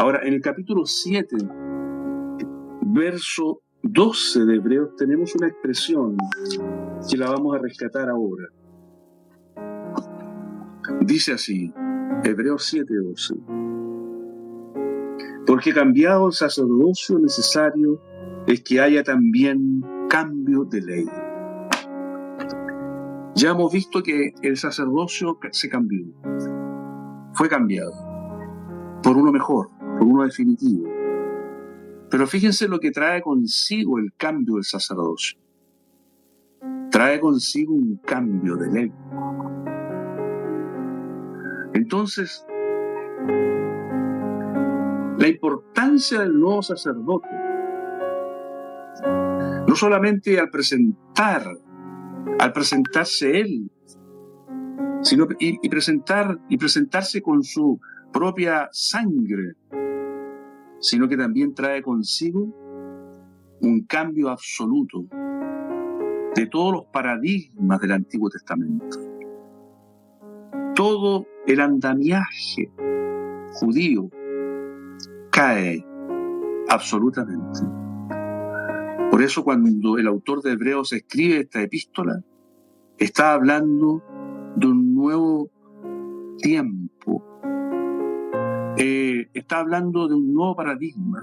Ahora, en el capítulo 7, verso 12 de Hebreos, tenemos una expresión que la vamos a rescatar ahora. Dice así, Hebreos 7:12. Porque cambiado el sacerdocio necesario es que haya también cambio de ley. Ya hemos visto que el sacerdocio se cambió, fue cambiado por uno mejor, por uno definitivo. Pero fíjense lo que trae consigo el cambio del sacerdocio. Trae consigo un cambio de ley. Entonces, la importancia del nuevo sacerdote, no solamente al presentarse él, sino y presentarse con su propia sangre, sino que también trae consigo un cambio absoluto de todos los paradigmas del Antiguo Testamento. Todo el andamiaje judío cae absolutamente. Por eso cuando el autor de Hebreos escribe esta epístola, está hablando de un nuevo tiempo, está hablando de un nuevo paradigma.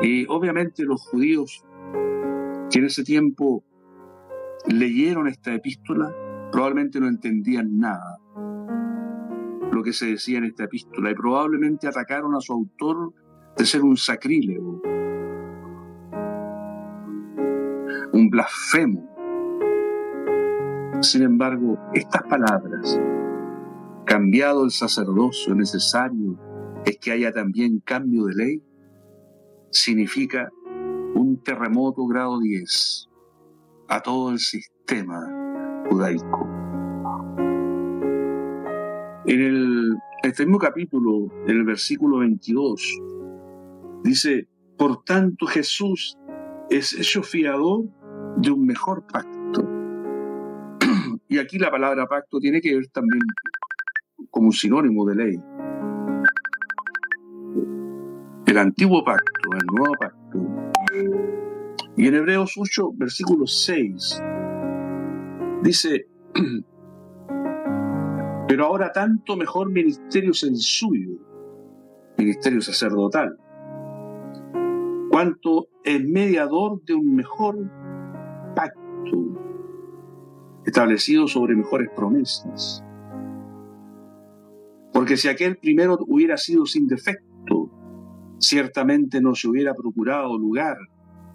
Y obviamente los judíos que en ese tiempo leyeron esta epístola probablemente no entendían nada lo que se decía en esta epístola y probablemente atacaron a su autor de ser un sacrílego, un blasfemo. Sin embargo, estas palabras, cambiado el sacerdocio necesario es que haya también cambio de ley, significa un terremoto grado 10 a todo el sistema judaico. En este mismo capítulo, en el versículo 22, dice, por tanto Jesús es hecho fiador de un mejor pacto. Y aquí la palabra pacto tiene que ver también como un sinónimo de ley. El antiguo pacto, el nuevo pacto. Y en Hebreos 8, versículo 6, dice, pero ahora tanto mejor ministerio es el suyo, ministerio sacerdotal, cuanto es mediador de un mejor pacto, establecido sobre mejores promesas. Porque si aquel primero hubiera sido sin defecto, ciertamente no se hubiera procurado lugar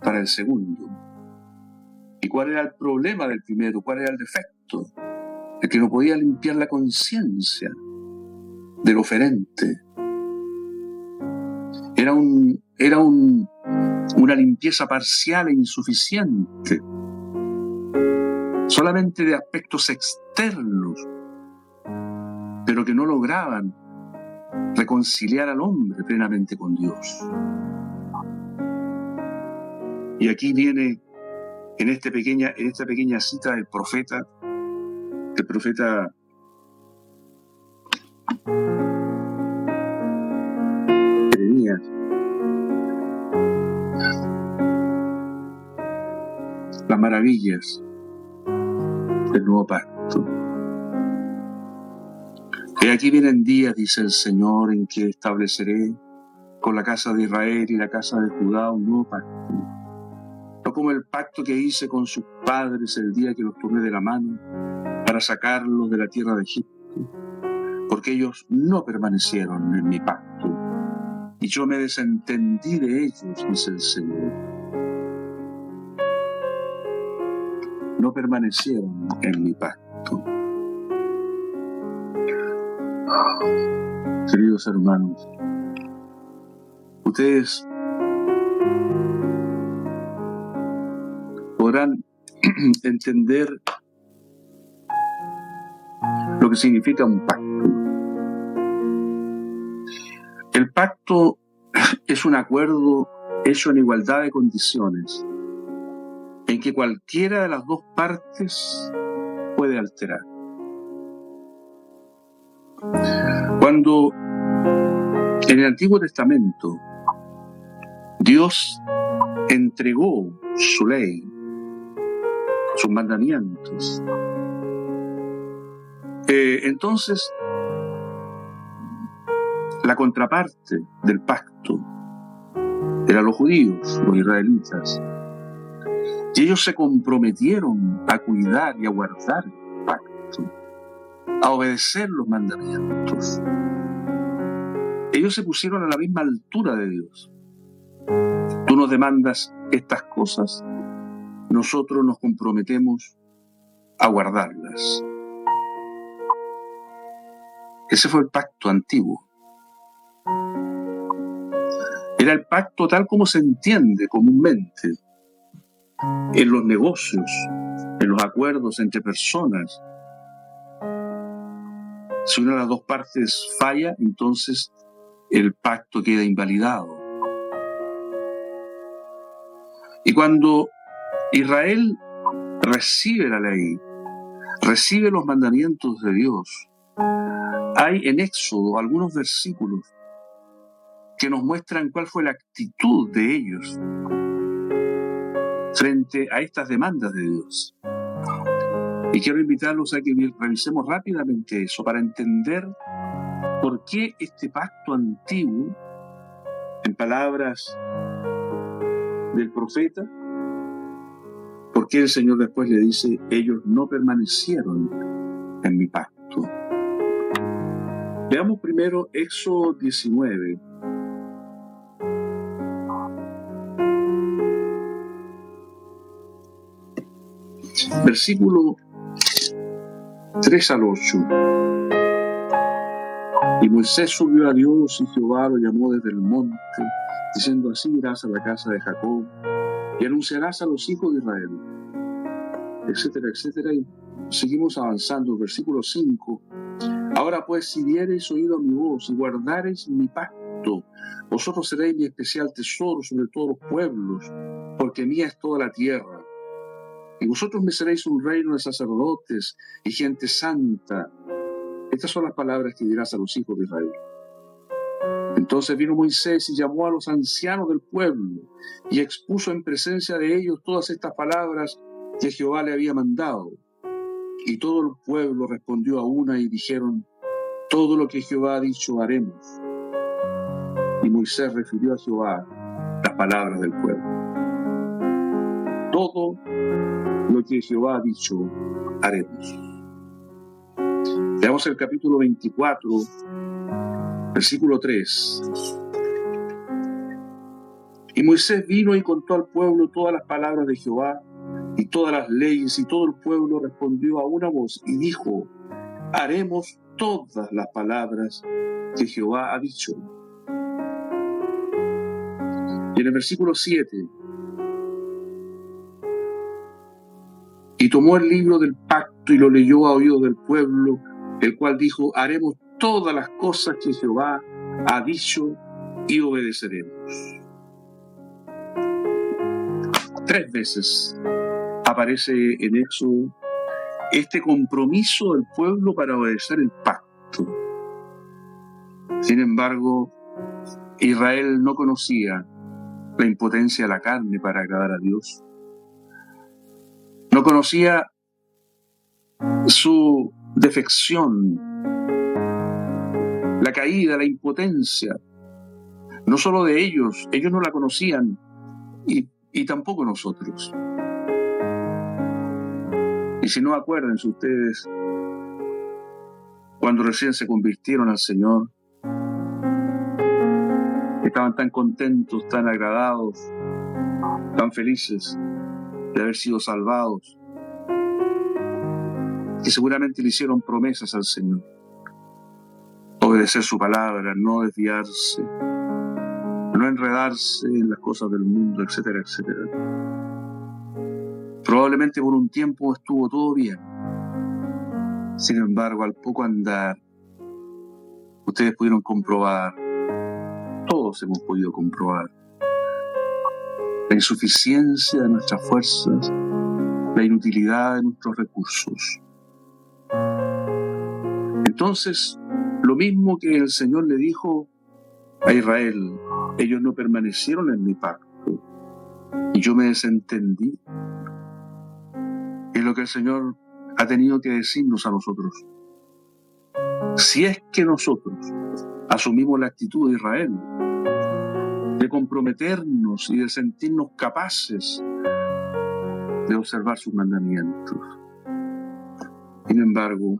para el segundo. ¿Y cuál era el problema del primero? ¿Cuál era el defecto? El que no podía limpiar la conciencia del oferente. Era una limpieza parcial e insuficiente, solamente de aspectos externos, pero que no lograban reconciliar al hombre plenamente con Dios. Y aquí viene, en esta pequeña cita del profeta Jeremías, las maravillas del nuevo pacto. Y aquí vienen días, dice el Señor, en que estableceré con la casa de Israel y la casa de Judá un nuevo pacto. No como el pacto que hice con sus padres el día que los tomé de la mano para sacarlos de la tierra de Egipto, porque ellos no permanecieron en mi pacto, y yo me desentendí de ellos, dice el Señor. No permanecieron en mi pacto. Queridos hermanos, ustedes podrán entender lo que significa un pacto. El pacto es un acuerdo hecho en igualdad de condiciones, en que cualquiera de las dos partes puede alterar. Cuando En el Antiguo Testamento, Dios entregó su ley, sus mandamientos. Entonces, la contraparte del pacto eran los judíos, los israelitas. Y ellos se comprometieron a cuidar y a guardar el pacto, a obedecer los mandamientos. Ellos se pusieron a la misma altura de Dios. Tú nos demandas estas cosas, nosotros nos comprometemos a guardarlas. Ese fue el pacto antiguo. Era el pacto tal como se entiende comúnmente en los negocios, en los acuerdos entre personas. Si una de las dos partes falla, entonces el pacto queda invalidado. Y cuando Israel recibe la ley, recibe los mandamientos de Dios, hay en Éxodo algunos versículos que nos muestran cuál fue la actitud de ellos frente a estas demandas de Dios. Y quiero invitarlos a que revisemos rápidamente eso para entender por qué este pacto antiguo, en palabras del profeta, por qué el Señor después le dice, ellos no permanecieron en mi pacto. Veamos primero Éxodo 19. Versículo 3 al 8. Y Moisés subió a Dios y Jehová lo llamó desde el monte, diciendo, así irás a la casa de Jacob y anunciarás a los hijos de Israel, etcétera, etcétera. Y seguimos avanzando. Versículo 5. Ahora pues, si diereis oído a mi voz y guardareis mi pacto, vosotros seréis mi especial tesoro sobre todos los pueblos, porque mía es toda la tierra. Y vosotros me seréis un reino de sacerdotes y gente santa. Estas son las palabras que dirás a los hijos de Israel. Entonces vino Moisés y llamó a los ancianos del pueblo y expuso en presencia de ellos todas estas palabras que Jehová le había mandado. Y todo el pueblo respondió a una y dijeron, todo lo que Jehová ha dicho haremos. Y Moisés refirió a Jehová las palabras del pueblo. Todo lo que Jehová ha dicho haremos. Veamos el capítulo 24, versículo 3. Y Moisés vino y contó al pueblo todas las palabras de Jehová y todas las leyes, y todo el pueblo respondió a una voz y dijo, haremos todas las palabras que Jehová ha dicho. Y en el versículo 7, y tomó el libro del pacto y lo leyó a oídos del pueblo, el cual dijo, haremos todas las cosas que Jehová ha dicho y obedeceremos. 3 veces aparece en Éxodo este compromiso del pueblo para obedecer el pacto. Sin embargo, Israel no conocía la impotencia de la carne para agradar a Dios. No conocía su defección, la caída, la impotencia. No solo de ellos no la conocían y tampoco nosotros. Y si no, acuérdense ustedes, cuando recién se convirtieron al Señor, estaban tan contentos, tan agradados, tan felices de haber sido salvados, que seguramente le hicieron promesas al Señor. Obedecer su palabra, no desviarse, no enredarse en las cosas del mundo, etcétera, etcétera. Probablemente por un tiempo estuvo todo bien. Sin embargo, al poco andar, ustedes pudieron comprobar, todos hemos podido comprobar, la insuficiencia de nuestras fuerzas, la inutilidad de nuestros recursos. Entonces, lo mismo que el Señor le dijo a Israel: ellos no permanecieron en mi pacto y yo me desentendí. Es lo que el Señor ha tenido que decirnos a nosotros. Si es que nosotros asumimos la actitud de Israel, de comprometernos y de sentirnos capaces de observar sus mandamientos. Sin embargo,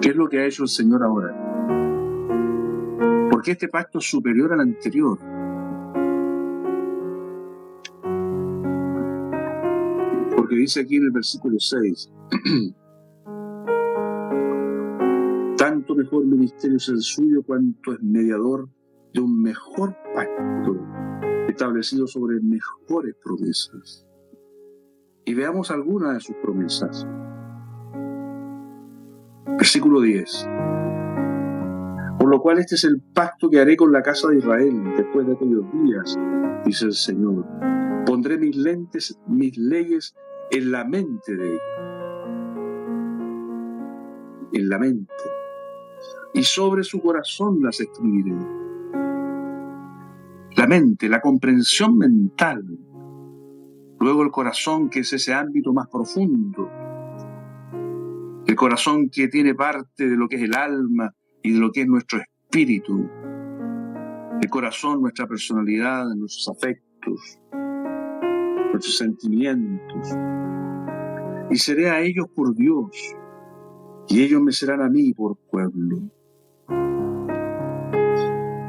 ¿qué es lo que ha hecho el Señor ahora? Porque este pacto es superior al anterior. Porque dice aquí en el versículo 6, tanto mejor ministerio es el suyo cuanto es mediador de un mejor pacto establecido sobre mejores promesas. Y veamos algunas de sus promesas. Versículo 10. Por lo cual este es el pacto que haré con la casa de Israel después de aquellos días, dice el Señor. Pondré mis leyes en la mente de ellos. En la mente. Y sobre su corazón las escribiré. La mente, la comprensión mental. Luego el corazón, que es ese ámbito más profundo. El corazón que tiene parte de lo que es el alma y de lo que es nuestro espíritu. El corazón, nuestra personalidad, nuestros afectos, nuestros sentimientos. Y seré a ellos por Dios, y ellos me serán a mí por pueblo.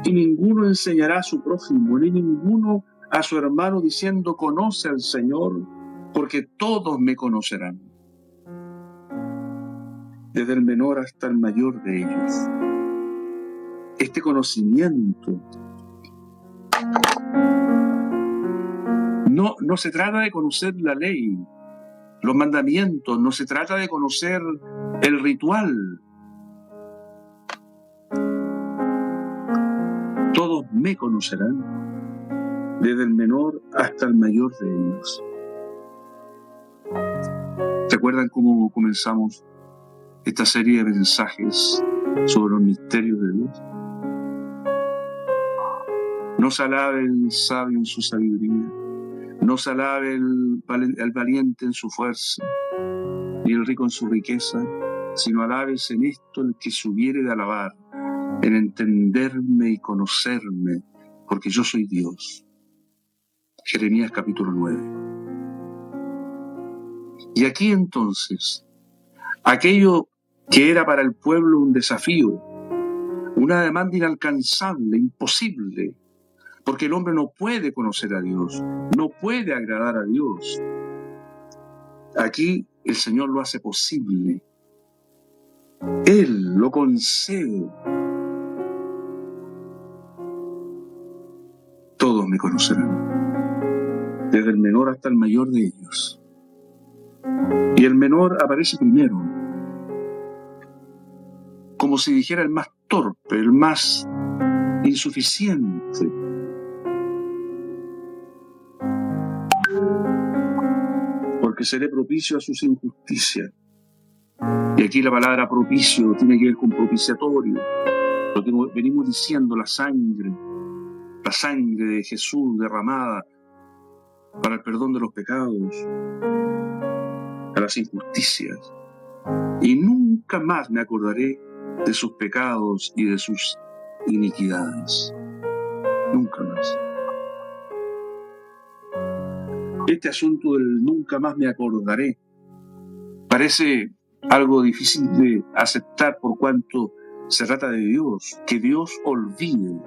Y ninguno enseñará a su prójimo, ni ninguno a su hermano diciendo: conoce al Señor, porque todos me conocerán, desde el menor hasta el mayor de ellos. Este conocimiento no se trata de conocer la ley, los mandamientos, no se trata de conocer el ritual. Todos me conocerán, desde el menor hasta el mayor de ellos. ¿Recuerdan cómo comenzamos esta serie de mensajes sobre los misterios de Dios? No se alabe el sabio en su sabiduría, no se alabe el valiente en su fuerza, ni el rico en su riqueza, sino alabes en esto el que se hubiere de alabar, en entenderme y conocerme, porque yo soy Dios. Jeremías capítulo 9. Y aquí entonces, aquello que era para el pueblo un desafío, una demanda inalcanzable, imposible, porque el hombre no puede conocer a Dios, no puede agradar a Dios. Aquí el Señor lo hace posible. Él lo concede. Todos me conocerán, desde el menor hasta el mayor de ellos. Y el menor aparece primero, como si dijera el más torpe, el más insuficiente. Porque seré propicio a sus injusticias. Y aquí la palabra propicio tiene que ver con propiciatorio. Lo que venimos diciendo, la sangre de Jesús derramada para el perdón de los pecados, a las injusticias. Y nunca más me acordaré de sus pecados y de sus iniquidades. Nunca más. Este asunto del nunca más me acordaré parece algo difícil de aceptar por cuanto se trata de Dios, que Dios olvide.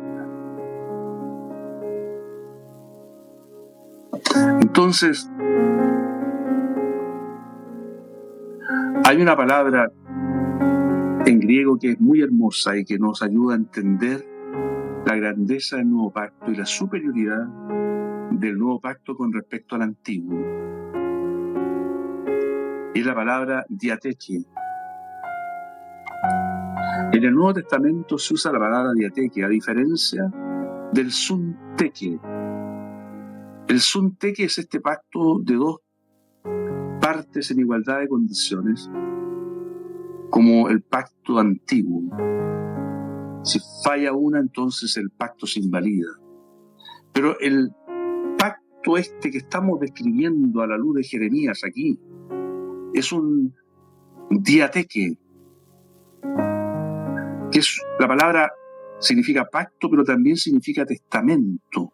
Entonces, hay una palabra en griego que es muy hermosa y que nos ayuda a entender la grandeza del nuevo pacto y la superioridad del nuevo pacto con respecto al antiguo. Es la palabra diateque. En el Nuevo Testamento se usa la palabra diateque, a diferencia del sunteque. El sunteque es este pacto de dos partes en igualdad de condiciones, como el pacto antiguo. Si falla una, entonces el pacto se invalida. Pero el pacto que estamos describiendo a la luz de Jeremías aquí es un diateque, que es la palabra significa pacto, pero también significa testamento.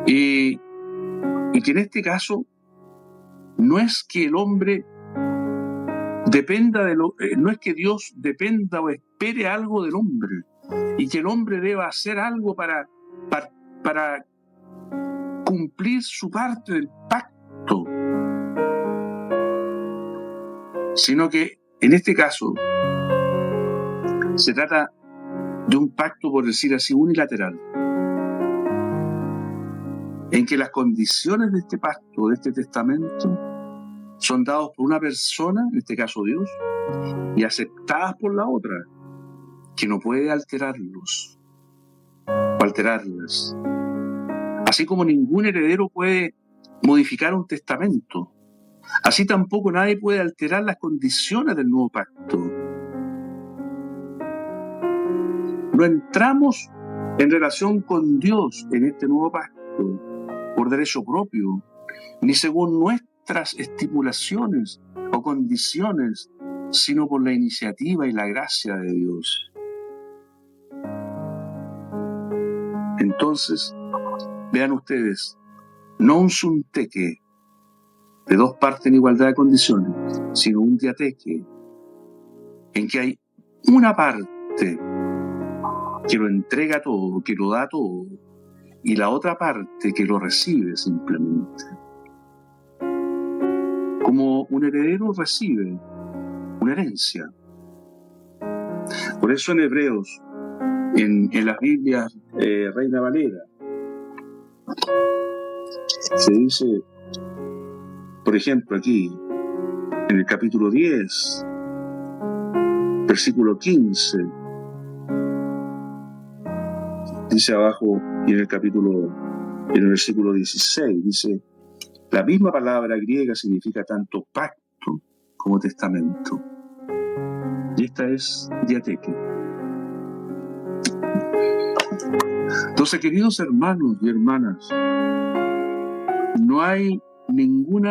Y que en este caso no es que el hombre dependa no es que Dios dependa o espere algo del hombre y que el hombre deba hacer algo para cumplir su parte del pacto, sino que en este caso se trata de un pacto, por decir así, unilateral, en que las condiciones de este pacto, de este testamento, son dados por una persona, en este caso Dios, y aceptadas por la otra, que no puede alterarlos o alterarlas. Así como ningún heredero puede modificar un testamento, así tampoco nadie puede alterar las condiciones del nuevo pacto. No entramos en relación con Dios en este nuevo pacto por derecho propio, ni según nuestras estipulaciones o condiciones, sino por la iniciativa y la gracia de Dios. Entonces, vean ustedes, no un sunteque de dos partes en igualdad de condiciones, sino un diateque en que hay una parte que lo entrega todo, que lo da todo, y la otra parte que lo recibe simplemente. Como un heredero recibe una herencia. Por eso en Hebreos, en las Biblias Reina Valera, se dice, por ejemplo aquí, en el capítulo 10, versículo 15, dice abajo, y en el versículo 16, dice, la misma palabra griega significa tanto pacto como testamento. Y esta es diateque. Entonces, queridos hermanos y hermanas, no hay ningún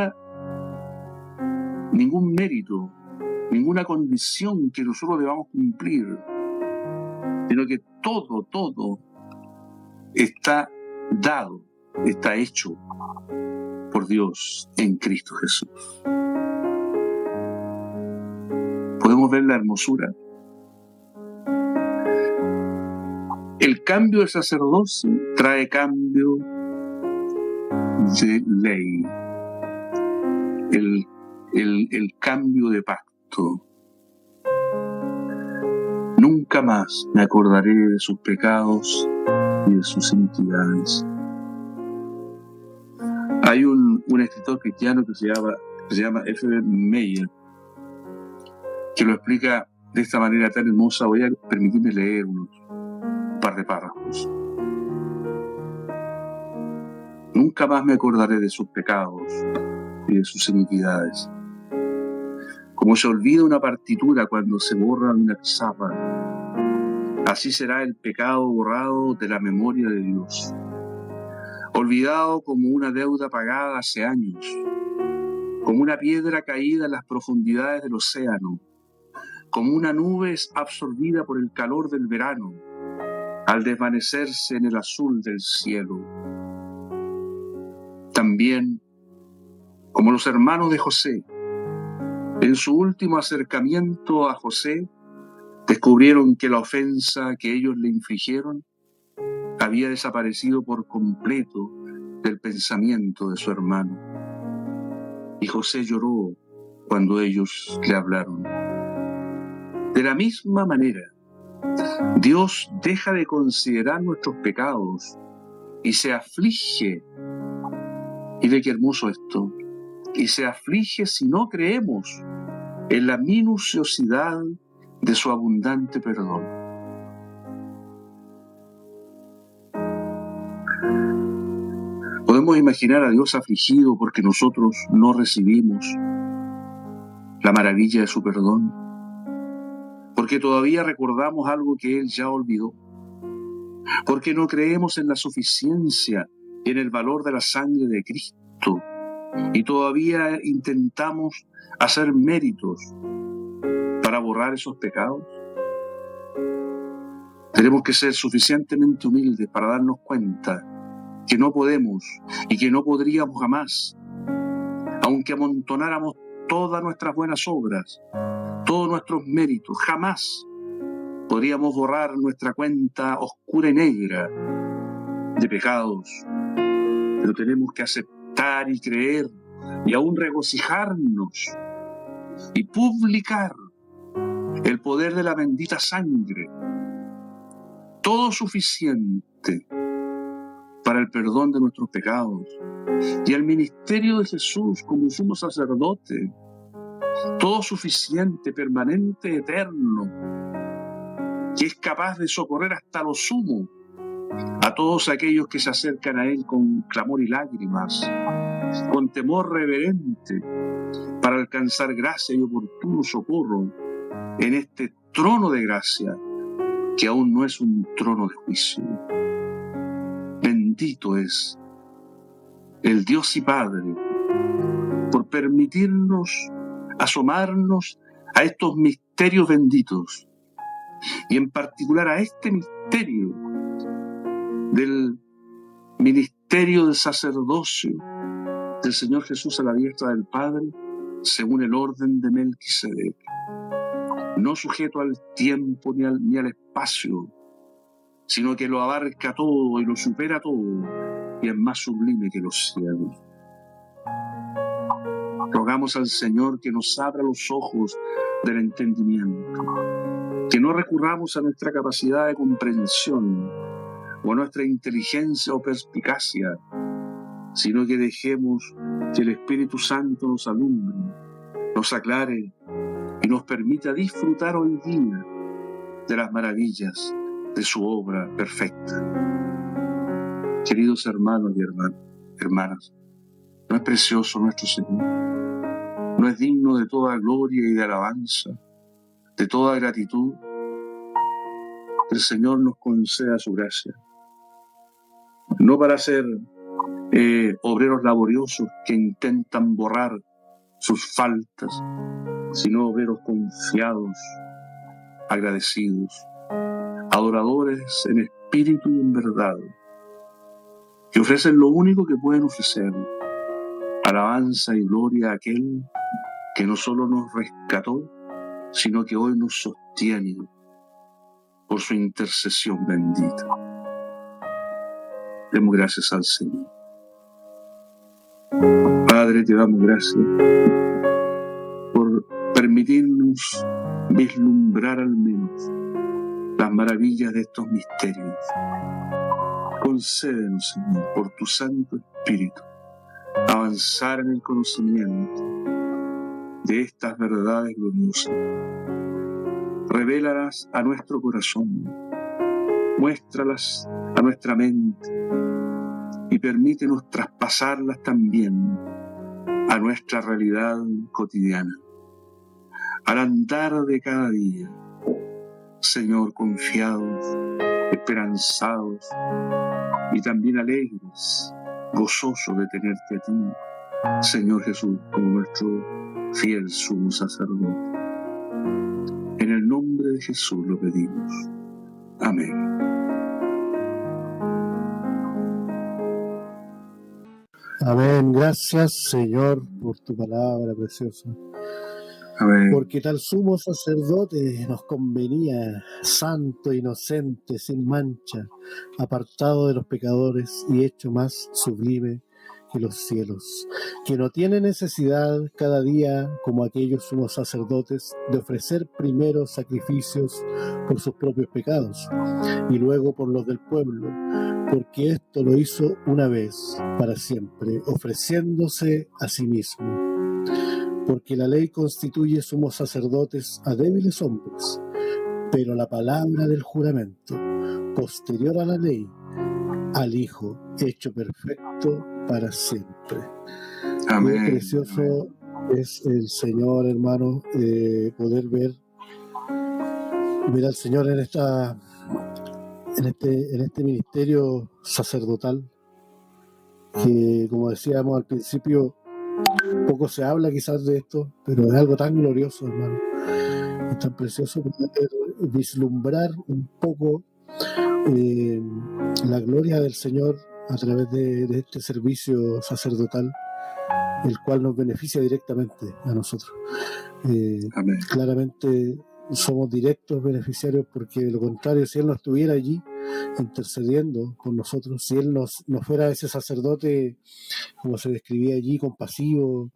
mérito, ninguna condición que nosotros debamos cumplir, sino que todo está dado, está hecho por Dios en Cristo Jesús. ¿Podemos ver la hermosura? El cambio de sacerdocio trae cambio de ley. El cambio de pacto. Nunca más me acordaré de sus pecados y de sus iniquidades. Hay un escritor cristiano que se llama F.B. Meyer, que lo explica de esta manera tan hermosa. Voy a permitirme leer un par de párrafos. Nunca más me acordaré de sus pecados y de sus iniquidades. Como se olvida una partitura cuando se borra una zapa, así será el pecado borrado de la memoria de Dios, olvidado como una deuda pagada hace años, como una piedra caída en las profundidades del océano, como una nube absorbida por el calor del verano, al desvanecerse en el azul del cielo. También, como los hermanos de José, en su último acercamiento a José, descubrieron que la ofensa que ellos le infligieron había desaparecido por completo del pensamiento de su hermano. Y José lloró cuando ellos le hablaron. De la misma manera, Dios deja de considerar nuestros pecados y se aflige. Y ve qué hermoso esto. Y se aflige si no creemos en la minuciosidad de su abundante perdón. Podemos imaginar a Dios afligido porque nosotros no recibimos la maravilla de su perdón, porque porque todavía recordamos algo que Él ya olvidó, porque no creemos en la suficiencia y en el valor de la sangre de Cristo, y todavía intentamos hacer méritos para borrar esos pecados. Tenemos que ser suficientemente humildes para darnos cuenta que no podemos y que no podríamos jamás, aunque amontonáramos todas nuestras buenas obras, todos nuestros méritos, jamás podríamos borrar nuestra cuenta oscura y negra de pecados. Pero tenemos que aceptar y creer y aún regocijarnos y publicar el poder de la bendita sangre, todo suficiente para el perdón de nuestros pecados, y el ministerio de Jesús como sumo sacerdote, todo suficiente, permanente, eterno, que es capaz de socorrer hasta lo sumo a todos aquellos que se acercan a Él con clamor y lágrimas, con temor reverente, para alcanzar gracia y oportuno socorro en este trono de gracia, que aún no es un trono de juicio. Bendito es el Dios y Padre por permitirnos asomarnos a estos misterios benditos, y en particular a este misterio del ministerio del sacerdocio del Señor Jesús a la diestra del Padre, según el orden de Melquisedec, no sujeto al tiempo ni al espacio, sino que lo abarca todo y lo supera todo, y es más sublime que los cielos. Rogamos al Señor que nos abra los ojos del entendimiento, que no recurramos a nuestra capacidad de comprensión o a nuestra inteligencia o perspicacia, sino que dejemos que el Espíritu Santo nos alumbre, nos aclare y nos permita disfrutar hoy día de las maravillas de su obra perfecta. Queridos hermanos y hermanas, ¿no es precioso nuestro Señor? ¿No es digno de toda gloria y de alabanza, de toda gratitud? El Señor nos conceda su gracia, no para ser obreros laboriosos que intentan borrar sus faltas, sino obreros confiados, agradecidos, adoradores en espíritu y en verdad, que ofrecen lo único que pueden ofrecer: alabanza y gloria a aquel que no solo nos rescató, sino que hoy nos sostiene por su intercesión bendita. Demos gracias al Señor. Padre, te damos gracias por permitirnos vislumbrar al menos las maravillas de estos misterios. Concédenos, Señor, por tu Santo Espíritu, avanzar en el conocimiento de estas verdades gloriosas. Revélalas a nuestro corazón, muéstralas a nuestra mente y permítenos traspasarlas también a nuestra realidad cotidiana. Al andar de cada día, Señor, confiados, esperanzados y también alegres, gozosos de tenerte a ti, Señor Jesús, como nuestro fiel sumo sacerdote. En el nombre de Jesús lo pedimos. Amén. Amén. Gracias, Señor, por tu palabra preciosa. Amén. Porque tal sumo sacerdote nos convenía, santo, inocente, sin mancha, apartado de los pecadores y hecho más sublime que los cielos, que no tiene necesidad cada día, como aquellos sumos sacerdotes, de ofrecer primero sacrificios por sus propios pecados y luego por los del pueblo, porque esto lo hizo una vez para siempre, ofreciéndose a sí mismo. Porque la ley constituye sumos sacerdotes a débiles hombres, pero la palabra del juramento, posterior a la ley, al Hijo, hecho perfecto para siempre. Amén. Qué precioso es el Señor, hermano, poder ver Ver al Señor en este ministerio sacerdotal, que como decíamos al principio, poco se habla quizás de esto, pero es algo tan glorioso, hermano, es tan precioso poder vislumbrar un poco la gloria del Señor a través de este servicio sacerdotal, el cual nos beneficia directamente a nosotros. Amén. Claramente somos directos beneficiarios, porque de lo contrario, si Él no estuviera allí intercediendo por nosotros, si Él no fuera ese sacerdote, como se describía allí, compasivo,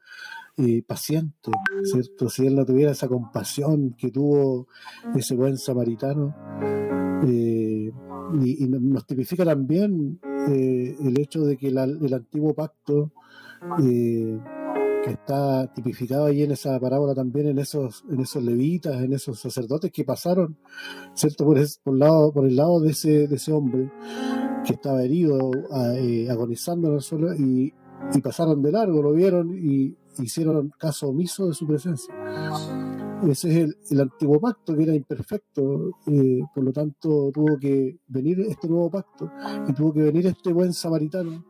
paciente, ¿cierto? Si Él no tuviera esa compasión que tuvo ese buen samaritano, y nos tipifica también el hecho de que el antiguo pacto, que está tipificado ahí en esa parábola también, en esos levitas, en esos sacerdotes que pasaron, ¿cierto? Por el lado de ese hombre que estaba herido, agonizando en el suelo, y pasaron de largo, lo vieron y hicieron caso omiso de su presencia. Ese es el antiguo pacto, que era imperfecto, por lo tanto tuvo que venir este nuevo pacto y tuvo que venir este buen samaritano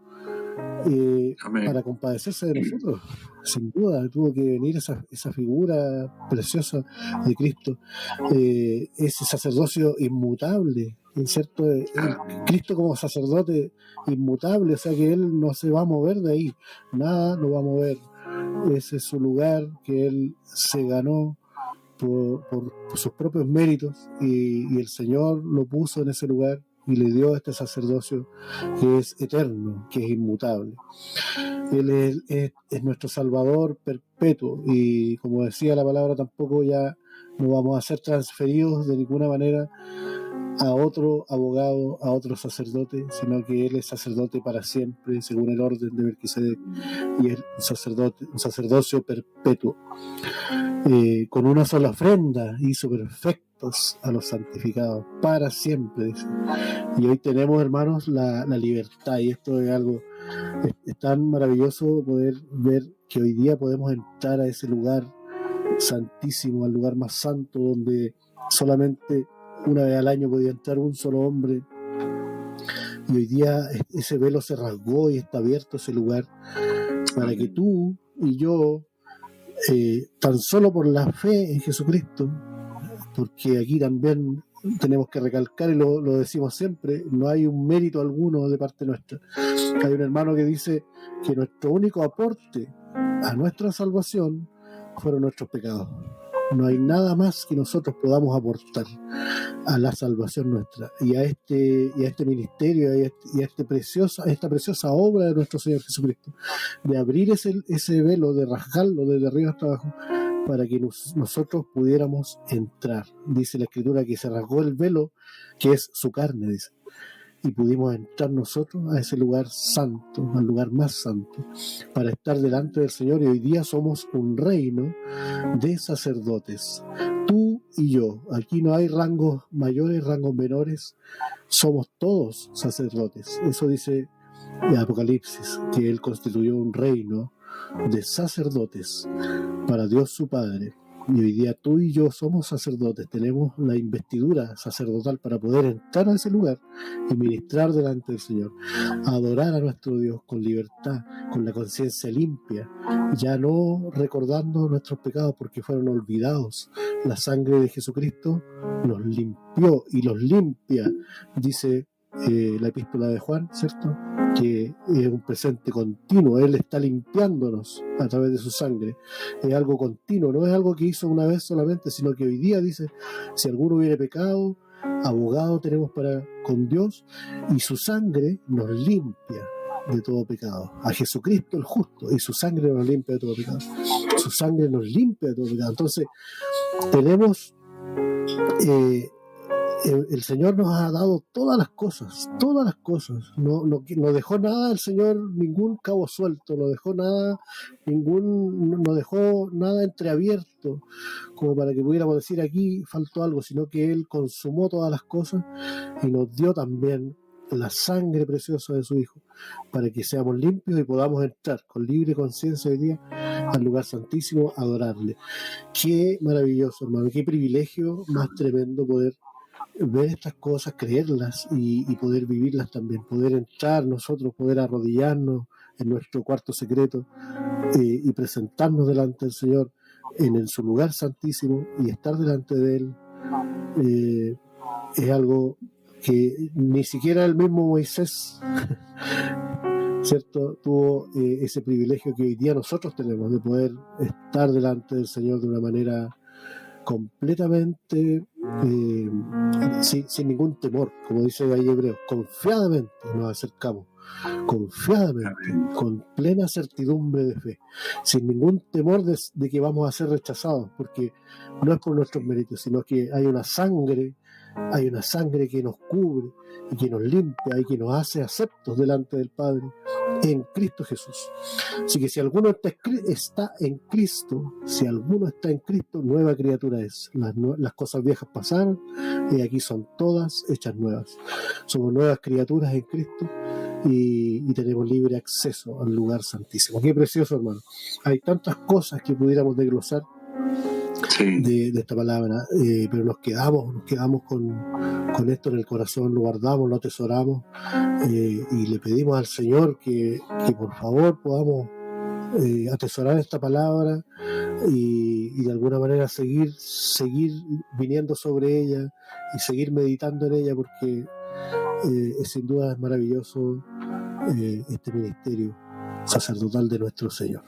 para compadecerse de nosotros. Sin duda tuvo que venir esa figura preciosa de Cristo, ese sacerdocio inmutable, ¿cierto? Cristo como sacerdote inmutable, o sea que Él no se va a mover de ahí, nada lo va a mover. Ese es su lugar que Él se ganó por sus propios méritos, y el Señor lo puso en ese lugar y le dio este sacerdocio que es eterno, que es inmutable. Él es nuestro Salvador perpetuo, y como decía la palabra, tampoco ya no vamos a ser transferidos de ninguna manera a otro abogado, a otro sacerdote, sino que Él es sacerdote para siempre, según el orden de Melquisedec, y es un sacerdocio perpetuo. Con una sola ofrenda hizo perfectos a los santificados para siempre, dice. Y hoy tenemos, hermanos, la libertad, y esto es algo, es tan maravilloso poder ver que hoy día podemos entrar a ese lugar santísimo, al lugar más santo, donde solamente una vez al año podía entrar un solo hombre, y hoy día ese velo se rasgó y está abierto ese lugar para que tú y yo, tan solo por la fe en Jesucristo, porque aquí también tenemos que recalcar, y lo decimos siempre, no hay un mérito alguno de parte nuestra. Hay un hermano que dice que nuestro único aporte a nuestra salvación fueron nuestros pecados. No hay nada más que nosotros podamos aportar a la salvación nuestra y a este ministerio y a esta preciosa obra de nuestro Señor Jesucristo, de abrir ese velo, de rasgarlo desde arriba hasta abajo, para que nosotros pudiéramos entrar. Dice la Escritura que se rasgó el velo, que es su carne, dice, y pudimos entrar nosotros a ese lugar santo, al lugar más santo, para estar delante del Señor. Y hoy día somos un reino de sacerdotes, tú y yo. Aquí no hay rangos mayores, rangos menores, somos todos sacerdotes. Eso dice el Apocalipsis, que Él constituyó un reino de sacerdotes para Dios su Padre. Y hoy día tú y yo somos sacerdotes, tenemos la investidura sacerdotal para poder entrar a ese lugar y ministrar delante del Señor, adorar a nuestro Dios con libertad, con la conciencia limpia, ya no recordando nuestros pecados porque fueron olvidados. La sangre de Jesucristo nos limpió y los limpia, dice la epístola de Juan, ¿cierto? Que es un presente continuo. Él está limpiándonos a través de su sangre. Es algo continuo, no es algo que hizo una vez solamente, sino que hoy día dice, si alguno hubiere pecado, abogado tenemos con Dios, y su sangre nos limpia de todo pecado. A Jesucristo el justo, y su sangre nos limpia de todo pecado. Su sangre nos limpia de todo pecado. Entonces tenemos el Señor nos ha dado todas las cosas, no dejó nada el Señor, ningún cabo suelto, no dejó nada entreabierto como para que pudiéramos decir aquí faltó algo, sino que Él consumó todas las cosas y nos dio también la sangre preciosa de su Hijo, para que seamos limpios y podamos entrar con libre conciencia hoy día al lugar santísimo a adorarle. Qué maravilloso, hermano, qué privilegio más tremendo poder ver estas cosas, creerlas y poder vivirlas también, poder entrar nosotros, poder arrodillarnos en nuestro cuarto secreto y presentarnos delante del Señor en su lugar santísimo y estar delante de Él. Es algo que ni siquiera el mismo Moisés, ¿cierto?, tuvo ese privilegio que hoy día nosotros tenemos de poder estar delante del Señor de una manera completamente sin ningún temor, como dice ahí Hebreos, confiadamente nos acercamos, confiadamente, con plena certidumbre de fe, sin ningún temor de que vamos a ser rechazados, porque no es por nuestros méritos, sino que hay una sangre que nos cubre y que nos limpia y que nos hace aceptos delante del Padre en Cristo Jesús. Así que si alguno está en Cristo, nueva criatura es. Las cosas viejas pasaron y aquí son todas hechas nuevas. Somos nuevas criaturas en Cristo y tenemos libre acceso al lugar santísimo. Qué precioso, hermano. Hay tantas cosas que pudiéramos desglosar de esta palabra, pero nos quedamos con esto en el corazón, lo guardamos, lo atesoramos y le pedimos al Señor que por favor podamos atesorar esta palabra y de alguna manera seguir viniendo sobre ella y seguir meditando en ella, porque sin duda es maravilloso este ministerio sacerdotal de nuestro Señor.